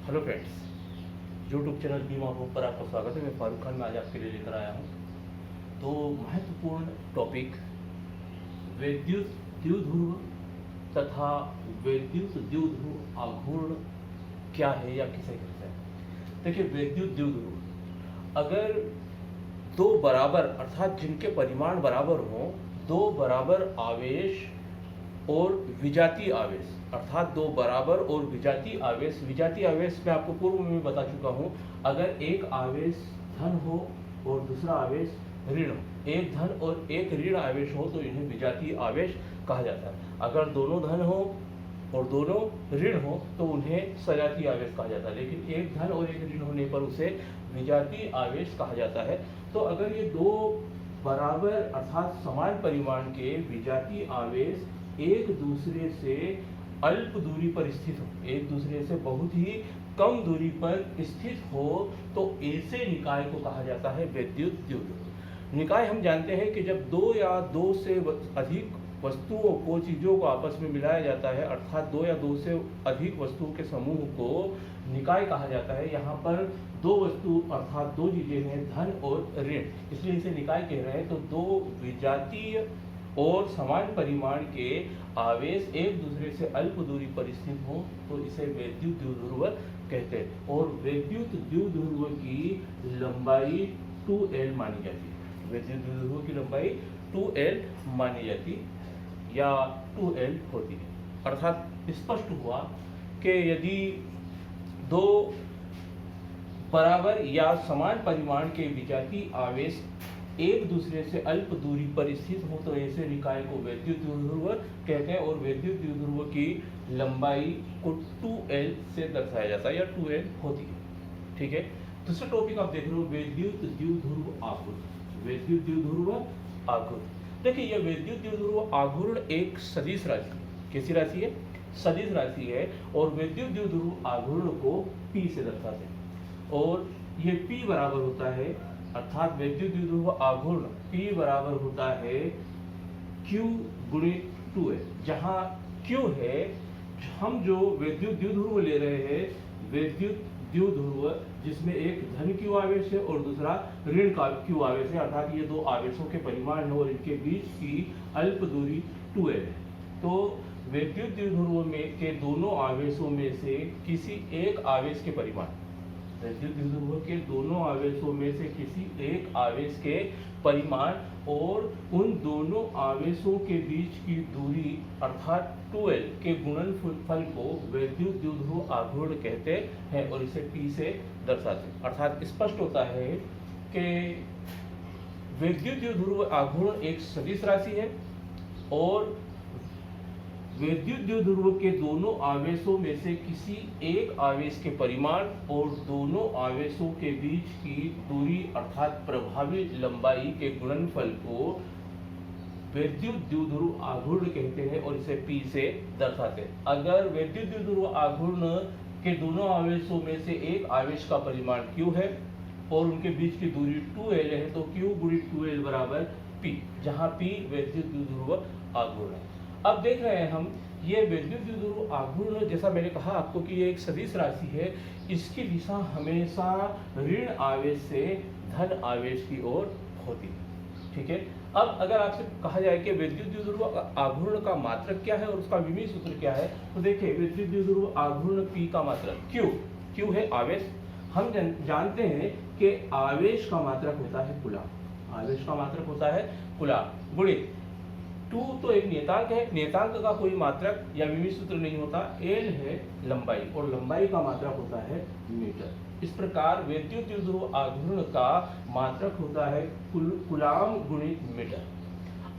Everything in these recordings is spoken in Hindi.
हेलो फ्रेंड्स, यूट्यूब चैनल बीमा होप पर आपका स्वागत है। मैं फारूक खान में आज आपके लिए लेकर आया हूँ तो महत्वपूर्ण टॉपिक विद्युत द्विध्रुव तथा विद्युत द्विध्रुव आघूर्ण क्या है या किसे कहते हैं। देखिए, विद्युत द्विध्रुव अगर दो बराबर अर्थात जिनके परिमाण बराबर हों, दो बराबर आवेश और विजातीय आवेश अर्थात दो बराबर और विजातीय आवेश मैं आपको पूर्व में बता चुका हूं। अगर एक आवेश धन हो और दूसरा आवेश ऋण हो, एक धन और एक ऋण आवेश हो तो इन्हें विजातीय आवेश कहा जाता है। अगर दोनों धन हो और दोनों ऋण हो तो उन्हें सजातीय आवेश कहा जाता है, लेकिन एक धन और एक ऋण होने पर उसे विजातीय आवेश कहा जाता है। तो अगर ये दो बराबर अर्थात समान परिमाण के विजातीय आवेश एक दूसरे से अल्प दूरी पर स्थित हो, एक दूसरे से बहुत ही कम दूरी पर स्थित हो, तो ऐसे निकाय को कहा जाता है विद्युत द्विध्रुव। निकाय हम जानते हैं कि जब दो या दो से अधिक वस्तुओं को, चीजों को आपस में मिलाया जाता है, अर्थात दो या दो से अधिक वस्तुओं के समूह को निकाय कहा जाता है। यहाँ पर दो वस्तु अर्थात दो चीजें हैं, धन और ऋण, इसलिए इसे निकाय कह रहे हैं। तो दो विजातीय और समान परिमाण के आवेश एक दूसरे से अल्प दूरी पर स्थित हो तो इसे विद्युत द्विध्रुव कहते हैं। और विद्युत द्विध्रुव की लंबाई 2L मानी जाती है। विद्युत द्विध्रुव की लंबाई 2L मानी जाती या 2L होती है। अर्थात स्पष्ट हुआ कि यदि दो बराबर या समान परिमाण के विजातीय आवेश एक दूसरे से अल्प दूरी पर स्थित हो तो ऐसे निकाय को विद्युत द्विध्रुव कहते हैं। और विद्युत द्विध्रुव की लंबाई को 2L से दर्शाया जाता है या 2L होती है। ठीक है, दूसरा टॉपिक आप देख रहे हो विद्युत द्विध्रुव आघूर्ण। विद्युत द्विध्रुव आघूर्ण, देखिए यह विद्युत द्विध्रुव आघूर्ण एक सदिश राशि है। कैसी राशि है? सदिश राशि है। और विद्युत द्विध्रुव आघूर्ण को P से दर्शाते हैं और ये P बराबर होता है, अर्थात विद्युत द्विध्रुव आघूर्ण P बराबर होता है Q गुणित 2L। जहां Q है, हम जो विद्युत द्विध्रुव ले रहे हैं, विद्युत द्विध्रुव जिसमें एक धन Q आवेश है और दूसरा ऋण का Q आवेश है, अर्थात ये दो आवेशों के परिमाण है और इनके बीच की अल्प दूरी 2L है। तो विद्युत द्विध्रुव में के दोनों आवेशों में से किसी एक आवेश के परिमाण, विद्युत द्विध्रुव के दोनों आवेशों में से किसी एक आवेश के परिमाण और उन दोनों आवेशों के बीच की दूरी अर्थात 2L के गुणनफल को विद्युत द्विध्रुव आघूर्ण कहते हैं और इसे P से दर्शाते हैं। अर्थात स्पष्ट होता है कि विद्युत द्विध्रुव आघूर्ण एक सदिश राशि है और विद्युत द्विध्रुव के दोनों आवेशों में से किसी एक आवेश के परिमाण और दोनों आवेशों के बीच की दूरी अर्थात प्रभावी लंबाई के गुणनफल को विद्युत द्विध्रुव आघूर्ण कहते हैं और इसे P से दर्शाते हैं। अगर विद्युत द्विध्रुव आघूर्ण के दोनों आवेशों में से एक आवेश का परिमाण Q है और उनके बीच की दूरी 2L है तो Q गुणित 2L बराबर P, जहां P विद्युत द्विध्रुव आघूर्ण है। अब देख रहे हैं हम ये विद्युत द्विध्रुव आघूर्ण, जैसा मैंने कहा आपको कि ये एक सदिश राशि है, इसकी दिशा हमेशा ऋण आवेश से धन आवेश की ओर होती है। ठीक है, अब अगर आपसे कहा जाए कि विद्युत द्विध्रुव आघूर्ण का मात्रक क्या है और उसका विमीय सूत्र क्या है, तो देखिए विद्युत द्विध्रुव आघूर्ण P का मात्रक Q है आवेश। हम जानते हैं कि आवेश का मात्रक होता है कूलाम। आवेश का मात्रक होता है कूलाम गुणित 2 तो एक नियतांक है, नियतांक का कोई मात्रक या विमीय सूत्र नहीं होता। L है लंबाई और लंबाई का मात्रक होता है मीटर। इस प्रकार विद्युत द्विध्रुव आघूर्ण का मात्रक होता है कूलाम गुणित मीटर।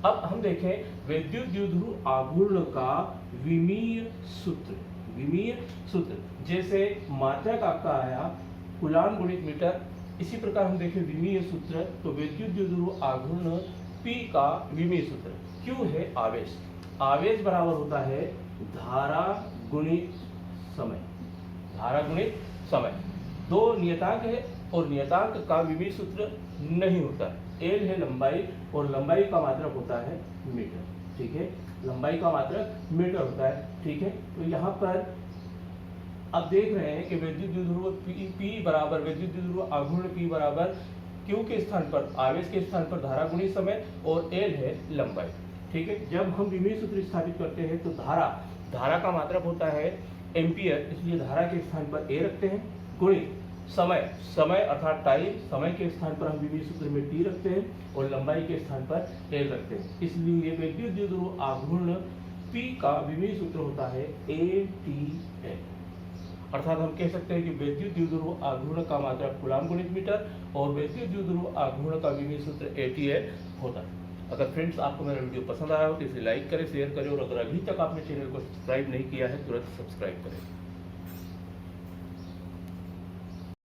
अब हम देखें विद्युत द्विध्रुव आघूर्ण का विमीय सूत्र। विमीय सूत्र जैसे मात्रक आपका आया कूलाम गुणित मीटर, इसी प्रकार हम देखें विमीय सूत्र तो विद्युत द्विध्रुव आघूर्ण P का विमीय सूत्र Q है आवेश। आवेश बराबर होता है धारा गुणित समय। धारा गुणित समय, दो नियतांक है और नियतांक का विमीय सूत्र नहीं होता है। L है लंबाई और लंबाई का मात्रक होता है मीटर। ठीक है, लंबाई का मात्रक मीटर होता है। ठीक है, तो यहाँ पर अब देख रहे हैं कि विद्युत द्विध्रुव P बराबर विद्युत द्विध्रुव आघूर्ण P बराबर Q के स्थान पर आवेश के स्थान पर धारा गुणी समय और L है लंबाई। ठीक है, जब हम विमीय सूत्र स्थापित करते हैं तो धारा का मात्रक होता है एम्पियर, इसलिए धारा के स्थान पर A रखते हैं, गुणी समय अर्थात टाइम, समय के स्थान पर हम विमीय सूत्र में T रखते हैं और लंबाई के स्थान पर L रखते हैं। इसलिए विद्युत द्विध्रुव आघूर्ण P का विमीय सूत्र होता है ATL। अर्थात हम कह सकते हैं कि विद्युत द्विध्रुव आघूर्ण का मात्रक कूलम्ब गुणित मीटर और विद्युत द्विध्रुव आघूर्ण का विमीय सूत्र ATL होता है। अगर फ्रेंड्स आपको मेरा वीडियो पसंद आया हो तो इसे लाइक करें, शेयर करें और अगर अभी तक आपने चैनल को सब्सक्राइब नहीं किया है तुरंत सब्सक्राइब करें।